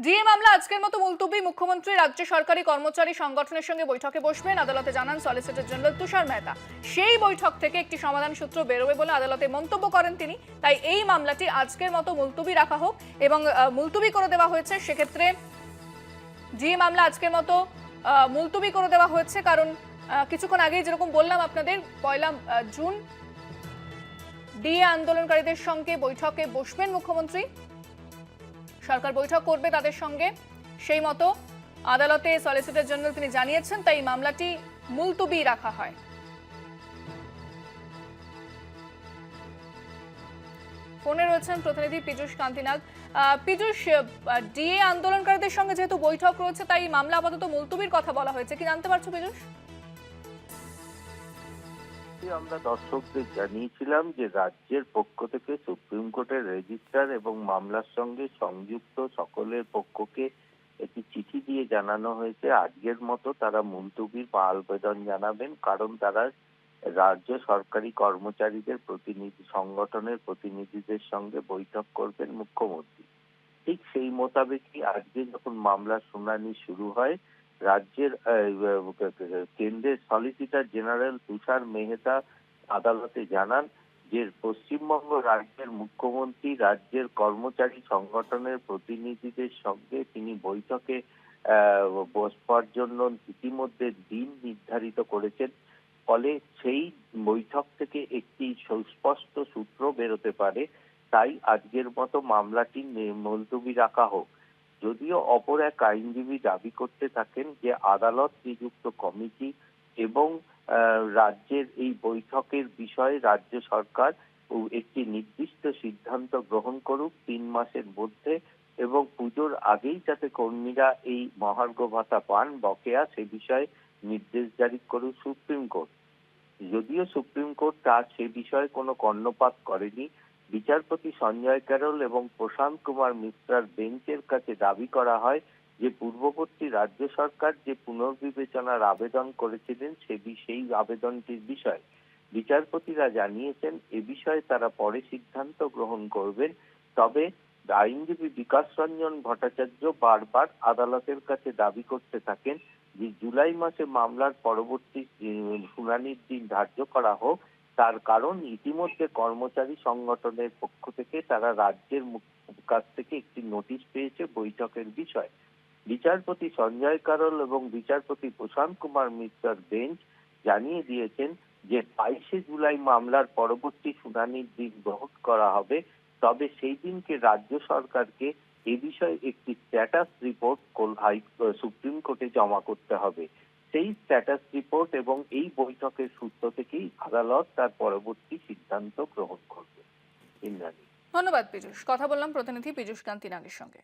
DA মামলা আজকের মতো মুলতুবি। মুখ্যমন্ত্রী রাজ্য সরকারি কর্মচারী সংগঠনের সঙ্গে বৈঠকে বসবেন, আদালতে জানান সলিসিটর জেনারেল তুষার মেহতা। সেই বৈঠক থেকে একটি সমাধান সূত্র বেরোবে বলে আদালতে মন্তব্য করেন তিনি। তাই এই মামলাটি আজকের মতো মুলতুবি রাখা হোক এবং মুলতুবি করে দেওয়া হয়েছে। সেক্ষেত্রে ডিএ মামলা আজকের মতো মুলতুবি করে দেওয়া হয়েছে, কারণ কিছুক্ষণ আগেই যেরকম বললাম আপনাদের, 1 জুন ডিএ আন্দোলনকারীদের সঙ্গে বৈঠকে বসবেন মুখ্যমন্ত্রী। সরকার বৈঠক করবে তাদের সঙ্গে, সেই মতো আদালতে সলিসিটর জেনারেল তিনি জানিয়েছেন। তাই মামলাটি মুলতুবি রাখা হয়। ফোনে রয়েছেন প্রতিনিধি পীযূষ কান্তিনাগ। পীযূষ, ডিএ আন্দোলনকারীদের সঙ্গে যেহেতু বৈঠক রয়েছে, তাই মামলা আপাতত মুলতুবির কথা বলা হয়েছে, কি জানতে পারছো পীযূষ? আমরা দর্শকদের জানিয়েছিলাম যে রাজ্যের পক্ষ থেকে সুপ্রিম কোর্টের রেজিস্ট্রার এবং মামলার সঙ্গে সংযুক্ত সকলের পক্ষকে একটি চিঠি দিয়ে জানানো হয়েছে আজকের মতো তারা মুলতুবির বা আবেদন জানাবেন, কারণ তারা রাজ্য সরকারি কর্মচারীদের প্রতিনিধি সংগঠনের প্রতিনিধিদের সঙ্গে বৈঠক করবেন মুখ্যমন্ত্রী। ঠিক সেই মোতাবেকই আজকে যখন মামলার শুনানি শুরু হয়, রাজ্যের কেন্দ্রের সলিসিটর জেনারেল তুষার মেহতা আদালতে জানান যে পশ্চিমবঙ্গ রাজ্যের মুখ্যমন্ত্রী রাজ্যের কর্মচারী সংগঠনের প্রতিনিধিদের সঙ্গে তিনি বৈঠকে বসবার জন্য ইতিমধ্যে দিন নির্ধারিত করেছেন। ফলে সেই বৈঠক থেকে একটি সুস্পষ্ট সূত্র বেরোতে পারে, তাই আজকের মতো মামলাটি মুলতুবি রাখা হোক। যদিও অপর এক আইনজীবী দাবি করতে থাকেন যে আদালত নিযুক্ত কমিটি এবং রাজ্যের এই বৈঠকের বিষয়ে রাজ্য সরকার একটি নির্দিষ্ট সিদ্ধান্ত গ্রহণ করুক 3 মাসের মধ্যে, এবং পুজোর আগেই যাতে কর্মীরা এই মহার্ঘ ভাতা পান বকেয়া, সে বিষয়ে নির্দেশ জারি করুক সুপ্রিম কোর্ট। যদিও সুপ্রিম কোর্ট তার সে বিষয়ে কোনো কর্ণপাত করেনি, বিচারপতি সঞ্জয় ক্যারল এবং প্রশান্ত কুমার মিশ্রার বেঞ্চের কাছে দাবি করা হয় যে পূর্ববর্তী রাজ্য সরকার যে পুনর্বিবেচনার আবেদন করেছিলেন সেই আবেদনটির বিষয় বিচারপতিরা জানিয়েছেন এ বিষয়ে তারা পরে সিদ্ধান্ত গ্রহণ করবেন। তবে আইনজীবী বিকাশ রঞ্জন ভট্টাচার্য বারবার আদালতের কাছে দাবি করতে থাকেন যে জুলাই মাসে মামলার পরবর্তী শুনানির দিন ধার্য করা হোক। তার কারণ ইতিমধ্যে কর্মচারী সংগঠনের পক্ষ থেকে তারা রাজ্যের কাছ থেকে একটি নোটিশ পেয়েছে বৈঠকের বিষয়। বিচারপতি সঞ্জয় কারল এবং বিচারপতি প্রশান্ত কুমার মিশ্রার বেঞ্চ জানিয়ে দিয়েছেন যে 22শে জুলাই মামলার পরবর্তী শুনানির দিন গ্রহণ করা হবে। তবে সেই দিনকে রাজ্য সরকারকে এ বিষয়ে একটি স্ট্যাটাস রিপোর্ট সুপ্রিম কোর্টে জমা করতে হবে। সেই স্ট্যাটাস রিপোর্ট এবং এই বৈঠকের সূত্র থেকেই আদালত তার পরবর্তী সিদ্ধান্ত গ্রহণ করবে। ইন্দ্রাণী, ধন্যবাদ পীযূষ। কথা বললাম প্রতিনিধি পীযূষ কান্তিনাগের সঙ্গে।